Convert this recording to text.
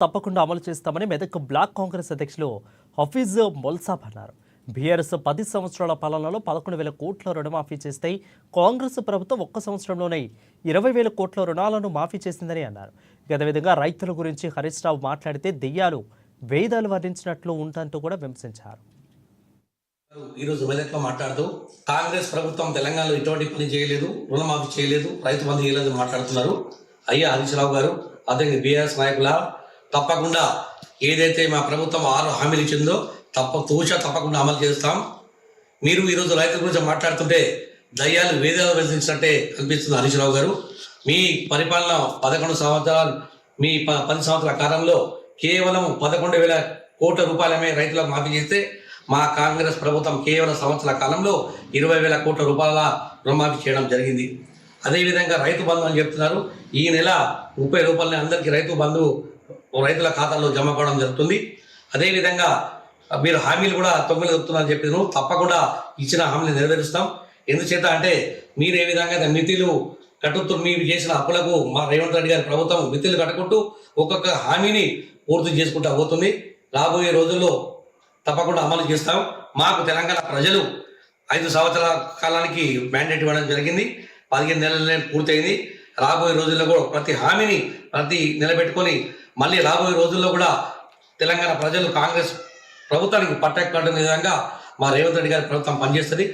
తప్పకుండా అమలు చేస్తామని మెదక్ బ్లాక్ కాంగ్రెస్ అధ్యక్షులు హఫీజ్ మొల్సాబ్ అన్నారు. బీఆర్ఎస్ 10 సంవత్సరాల పాలనలో 11,000 కోట్ల రుణమాఫీ చేస్తే కాంగ్రెస్ ప్రభుత్వం ఒక్క సంవత్సరంలోనే 20,000 కోట్ల రుణాలను మాఫీ చేసిందని అన్నారు. అదేవిధంగా రైతుల గురించి హరీష్ రావు మాట్లాడితే దెయ్యాలు వేదాలు వర్ణించినట్లు ఉందంటూ కూడా విమర్శించారు. ఈరోజు మెదక్లో మాట్లాడుతూ కాంగ్రెస్ ప్రభుత్వం తెలంగాణలో ఇటువంటి పని చేయలేదు, రుణమాఫీ చేయలేదు, రైతు బంధు చేయలేదు మాట్లాడుతున్నారు. అయ్యా హరీష్ రావు గారు, అదే బీఆర్ఎస్ నాయకుల తప్పకుండా ఏదైతే మా ప్రభుత్వం 6 హామీలు ఇచ్చిందో తప్పకుండా అమలు చేస్తాం. మీరు ఈరోజు రైతుల గురించి మాట్లాడుతుంటే దయ్యాలు వేదాలు వెలిసించినట్టే కనిపిస్తుంది. హరీష్ రావు గారు, మీ పరిపాలన 11 సంవత్సరాలు, మీ 10 సంవత్సరాల కాలంలో కేవలం 11,000 కోట్ల రూపాయలమే రైతులకు మాఫీ చేస్తే మా కాంగ్రెస్ ప్రభుత్వం కేవలం సంవత్సరాల కాలంలో 20,000 కోట్ల రూపాయల రుణమాఫీ చేయడం జరిగింది. అదేవిధంగా రైతు బంధు అని చెప్తున్నారు. ఈ నెల 30 రూపాయలని అందరికీ రైతు బంధు రైతుల ఖాతాల్లో జమ కావడం జరుగుతుంది. అదేవిధంగా మీరు హామీలు కూడా 9 చెప్తున్నారని చెప్పారు. తప్పకుండా ఇచ్చిన హామీలు నెరవేరుస్తాం. ఎందుచేత అంటే మీరు ఏ విధంగా మితిలు కట్టుతూ మీరు చేసిన అప్పులకు మా రేవంత్ రెడ్డి గారి ప్రభుత్వం మితిలు కట్టుకుంటూ ఒక్కొక్క హామీని పూర్తి చేసుకుంటూ పోతుంది. రాబోయే రోజుల్లో తప్పకుండా అమలు చేస్తాం. మాకు తెలంగాణ ప్రజలు 5 సంవత్సరాల కాలానికి మ్యాండేట్ ఇవ్వడం జరిగింది. 15 నెలలనే పూర్తయింది. రాబోయే రోజుల్లో కూడా ప్రతి హామీని నిలబెట్టుకొని మళ్ళీ రాబోయే రోజుల్లో కూడా తెలంగాణ ప్రజలు కాంగ్రెస్ ప్రభుత్వానికి పట్టకట్టిన విధంగా మా రేవంత్ రెడ్డి గారి ప్రభుత్వం పనిచేస్తుంది.